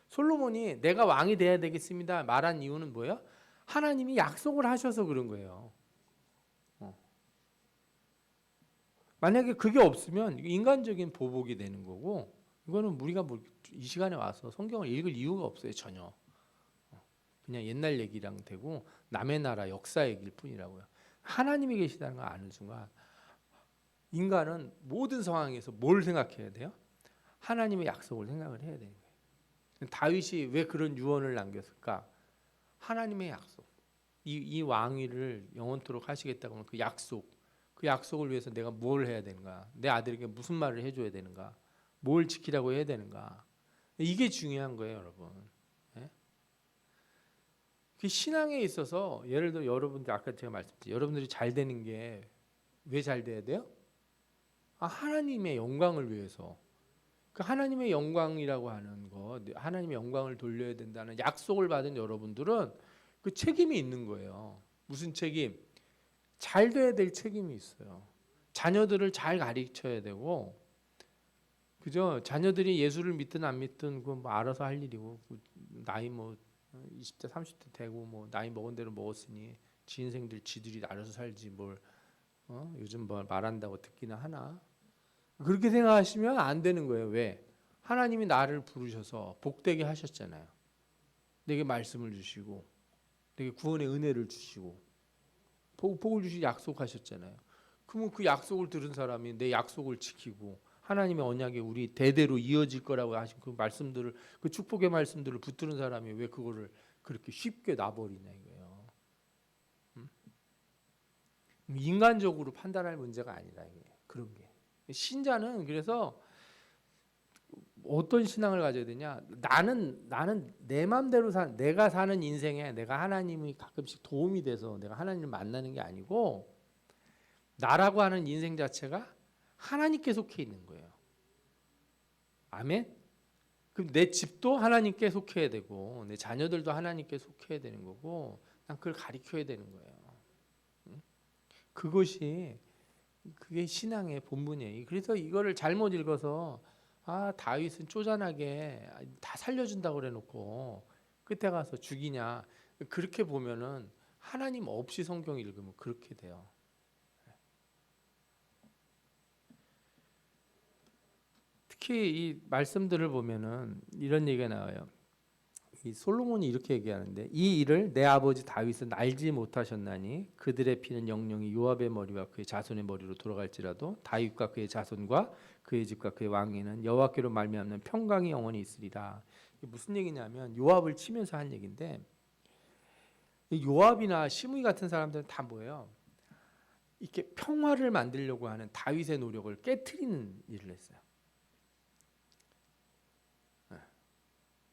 솔로몬이 내가 왕이 돼야 되겠습니다 말한 이유는 뭐예요? 하나님이 약속을 하셔서 그런 거예요. 만약에 그게 없으면 인간적인 보복이 되는 거고, 이거는 우리가 이 시간에 와서 성경을 읽을 이유가 없어요. 전혀. 그냥 옛날 얘기랑 되고 남의 나라 역사 얘기일 뿐이라고요. 하나님이 계시다는 걸 아는 순간 인간은 모든 상황에서 뭘 생각해야 돼요? 하나님의 약속을 생각을 해야 되는 거예요. 다윗이 왜 그런 유언을 남겼을까? 하나님의 약속. 이 왕위를 영원토록 하시겠다고 하면 그 약속을 위해서 내가 뭘 해야 되는가? 내 아들에게 무슨 말을 해줘야 되는가? 뭘 지키라고 해야 되는가? 이게 중요한 거예요, 여러분. 예? 그 신앙에 있어서 예를 들어 여러분들 아까 제가 말씀드린 여러분들이 잘 되는 게 왜 잘 돼야 돼요? 하나님의 영광을 위해서. 그 하나님의 영광이라고 하는 거, 하나님의 영광을 돌려야 된다는 약속을 받은 여러분들은 그 책임이 있는 거예요. 무슨 책임? 잘 돼야 될 책임이 있어요. 자녀들을 잘 가르쳐야 되고, 그죠? 자녀들이 예수를 믿든 안 믿든 그건 뭐 알아서 할 일이고, 나이 뭐 20대 30대 되고 뭐 나이 먹은 대로 먹었으니 지 인생들 지들이 알아서 살지 뭘 요즘 뭐 말한다고 듣기나 하나? 그렇게 생각하시면 안 되는 거예요. 왜? 하나님이 나를 부르셔서 복되게 하셨잖아요. 내게 말씀을 주시고, 내게 구원의 은혜를 주시고. 복을 주시 약속하셨잖아요. 그러면 그 약속을 들은 사람이 내 약속을 지키고 하나님의 언약이 우리 대대로 이어질 거라고 하신 그 말씀들을, 그 축복의 말씀들을 붙드는 사람이 왜 그거를 그렇게 쉽게 놔버리냐 이거예요. 인간적으로 판단할 문제가 아니라 이게 그런 게. 신자는 그래서 어떤 신앙을 가져야 되냐? 나는 내 마음대로 내가 사는 인생에 내가 하나님이 가끔씩 도움이 돼서 내가 하나님을 만나는 게 아니고 나라고 하는 인생 자체가 하나님께 속해 있는 거예요. 아멘. 그럼 내 집도 하나님께 속해야 되고 내 자녀들도 하나님께 속해야 되는 거고 난 그걸 가르쳐야 되는 거예요. 그게 신앙의 본분이에요. 그래서 이거를 잘못 읽어서 다윗은 쪼잔하게 다 살려준다고 그래놓고 끝에 가서 죽이냐, 그렇게 보면은 하나님 없이 성경 읽으면 그렇게 돼요. 특히 이 말씀들을 보면은 이런 얘기가 나와요. 이 솔로몬이 이렇게 얘기하는데, 이 일을 내 아버지 다윗은 알지 못하셨나니 그들의 피는 영영이 요압의 머리와 그의 자손의 머리로 돌아갈지라도 다윗과 그의 자손과 그의 집과 그의 왕에는 여호와께로 말미암는 평강이 영원히 있으리라. 이게 무슨 얘기냐면 요압을 치면서 한 얘기인데, 요압이나 시므이 같은 사람들은 다 뭐예요? 이렇게 평화를 만들려고 하는 다윗의 노력을 깨트리는 일을 했어요.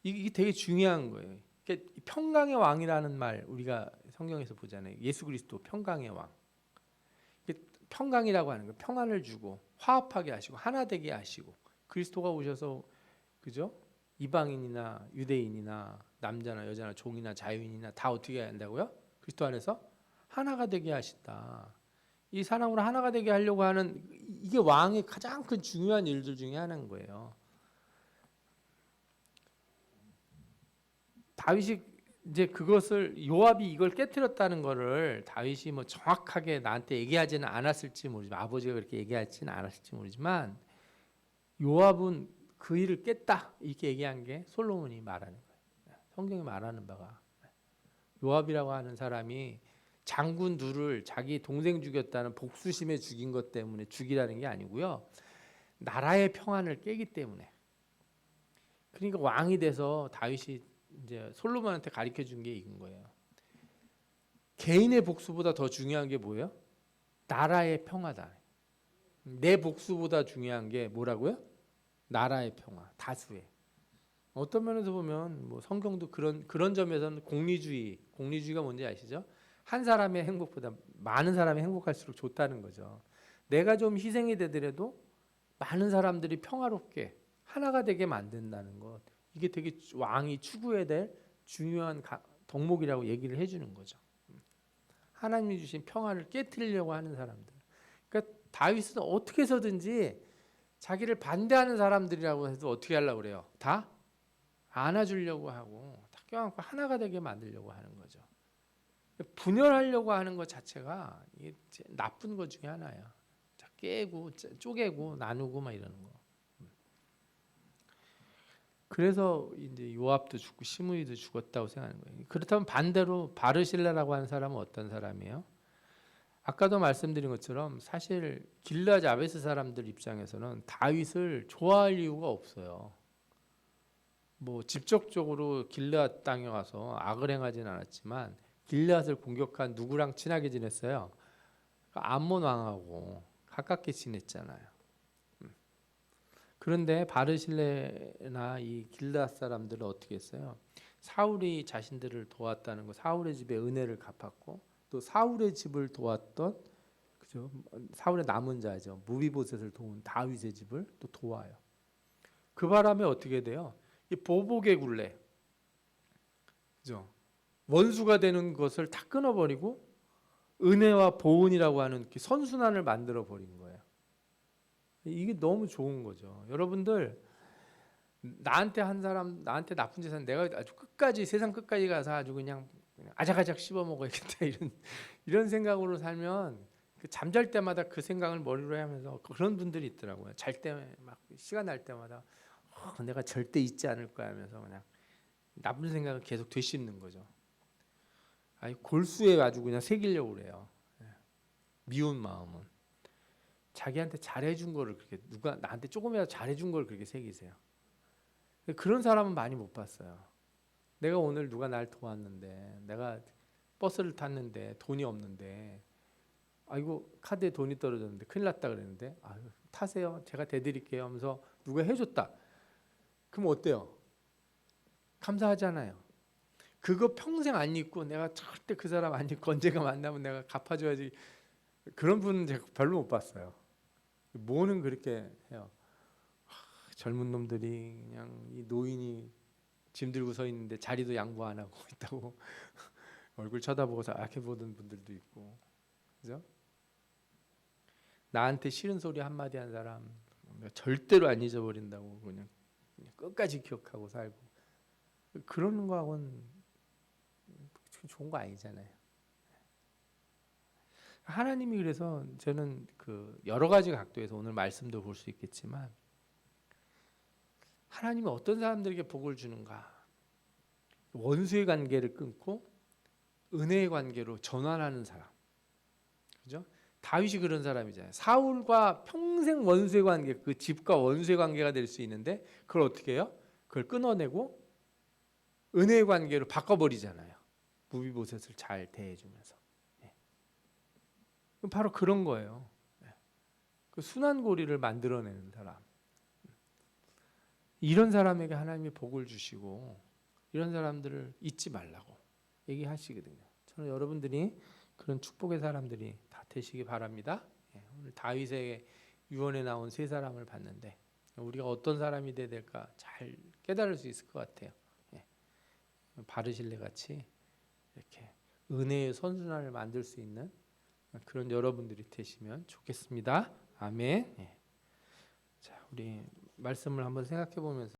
이게 되게 중요한 거예요. 그러니까 평강의 왕이라는 말 우리가 성경에서 보잖아요. 예수 그리스도 평강의 왕. 평강이라고 하는 거, 평안을 주고 화합하게 하시고 하나 되게 하시고, 그리스도가 오셔서 그죠? 이방인이나 유대인이나 남자나 여자나 종이나 자유인이나 다 어떻게 한다고요? 그리스도 안에서 하나가 되게 하신다. 이 사람으로 하나가 되게 하려고 하는, 이게 왕의 가장 큰 중요한 일들 중에 하나인 거예요. 다윗이 이제 그것을, 요압이 이걸 깨뜨렸다는 거를 다윗이 뭐 정확하게 나한테 얘기하지는 않았을지 모르지만, 아버지가 그렇게 얘기하지는 않았을지 모르지만, 요압은 그 일을 깼다 이렇게 얘기한 게 솔로몬이 말하는 거예요. 성경이 말하는 바가, 요압이라고 하는 사람이 장군 둘을 자기 동생 죽였다는 복수심에 죽인 것 때문에 죽이라는 게 아니고요, 나라의 평안을 깨기 때문에. 그러니까 왕이 돼서 다윗이 이제 솔로몬한테 가르쳐 준 게 이건 거예요. 개인의 복수보다 더 중요한 게 뭐예요? 나라의 평화다. 내 복수보다 중요한 게 뭐라고요? 나라의 평화, 다수의. 어떤 면에서 보면 뭐 성경도 그런 점에서는 공리주의가 뭔지 아시죠? 한 사람의 행복보다 많은 사람이 행복할수록 좋다는 거죠. 내가 좀 희생이 되더라도 많은 사람들이 평화롭게 하나가 되게 만든다는 것, 이게 되게 왕이 추구해야 될 중요한 덕목이라고 얘기를 해주는 거죠. 하나님이 주신 평화를 깨트리려고 하는 사람들. 그러니까 다윗은 어떻게 해서든지 자기를 반대하는 사람들이라고 해도 어떻게 하려고 그래요? 다 안아주려고 하고 다 껴안고 하나가 되게 만들려고 하는 거죠. 분열하려고 하는 것 자체가 이게 나쁜 것 중에 하나야. 깨고 쪼개고 나누고 막 이러는 거. 그래서 이제 요압도 죽고 시므이도 죽었다고 생각하는 거예요. 그렇다면 반대로 바르실라라고 하는 사람은 어떤 사람이에요? 아까도 말씀드린 것처럼 사실 길르앗 야베스 사람들 입장에서는 다윗을 좋아할 이유가 없어요. 뭐 직접적으로 길르앗 땅에 와서 악을 행하지는 않았지만 길르앗을 공격한 누구랑 친하게 지냈어요? 암몬 왕하고 가깝게 지냈잖아요. 그런데 바르실레나 이 길르앗 사람들은 어떻게 했어요? 사울이 자신들을 도왔다는 거, 사울의 집에 은혜를 갚았고, 또 사울의 집을 도왔던, 그죠? 사울의 남은 자죠. 무비보셋을 도운 다윗의 집을 또 도와요. 그 바람에 어떻게 돼요? 이 보복의 굴레, 그죠? 원수가 되는 것을 다 끊어버리고 은혜와 보은이라고 하는 선순환을 만들어 버린 거예요. 이게 너무 좋은 거죠. 여러분들, 나한테 나쁜 짓 한 내가 아주 끝까지, 세상 끝까지 가서 아주 그냥 아작아작 씹어 먹어야겠다 이런 생각으로 살면 잠잘 때마다 그 생각을 머리로 하면서, 그런 분들이 있더라고요. 잘 때 막 시간 날 때마다 내가 절대 잊지 않을 거야 하면서 그냥 나쁜 생각을 계속 되씹는 거죠. 골수에 아주 그냥 새기려고 그래요. 미운 마음은. 자기한테 잘해준 거를 그렇게 누가 나한테 조금이라도 잘해준 걸 그렇게 새기세요. 그런 사람은 많이 못 봤어요. 내가 오늘 누가 날 도왔는데, 내가 버스를 탔는데 돈이 없는데, 아이고 카드에 돈이 떨어졌는데 큰일 났다 그랬는데, 아유, 타세요, 제가 대드릴게요 하면서 누가 해줬다. 그럼 어때요? 감사하잖아요. 그거 평생 안 잊고 내가 절대 그 사람 안 잊고 언젠가 만나면 내가 갚아줘야지. 그런 분은 제가 별로 못 봤어요. 뭐는 그렇게 해요. 젊은 놈들이 그냥 이 노인이 짐 들고 서 있는데 자리도 양보 안 하고 있다고 얼굴 쳐다보고 이렇게 보던 분들도 있고, 그죠? 나한테 싫은 소리 한마디 한 사람 절대로 안 잊어버린다고 그냥 끝까지 기억하고 살고, 그러는 거하고는 좋은 거 아니잖아요. 하나님이 그래서 저는 그 여러 가지 각도에서 오늘 말씀도 볼 수 있겠지만, 하나님이 어떤 사람들에게 복을 주는가? 원수의 관계를 끊고 은혜의 관계로 전환하는 사람, 그죠? 다윗이 그런 사람이잖아요. 사울과 평생 원수의 관계, 그 집과 원수의 관계가 될 수 있는데 그걸 어떻게 해요? 그걸 끊어내고 은혜의 관계로 바꿔버리잖아요. 무비보셋을 잘 대해주면서. 바로 그런 거예요. 그 순한 고리를 만들어내는 사람. 이런 사람에게 하나님이 복을 주시고 이런 사람들을 잊지 말라고 얘기하시거든요. 저는 여러분들이 그런 축복의 사람들이 다 되시기 바랍니다. 오늘 다윗의 유언에 나온 세 사람을 봤는데 우리가 어떤 사람이 돼야 될까 잘 깨달을 수 있을 것 같아요. 바르실레 같이 이렇게 은혜의 선순환을 만들 수 있는 그런 여러분들이 되시면 좋겠습니다. 아멘. 자, 우리 말씀을 한번 생각해 보면서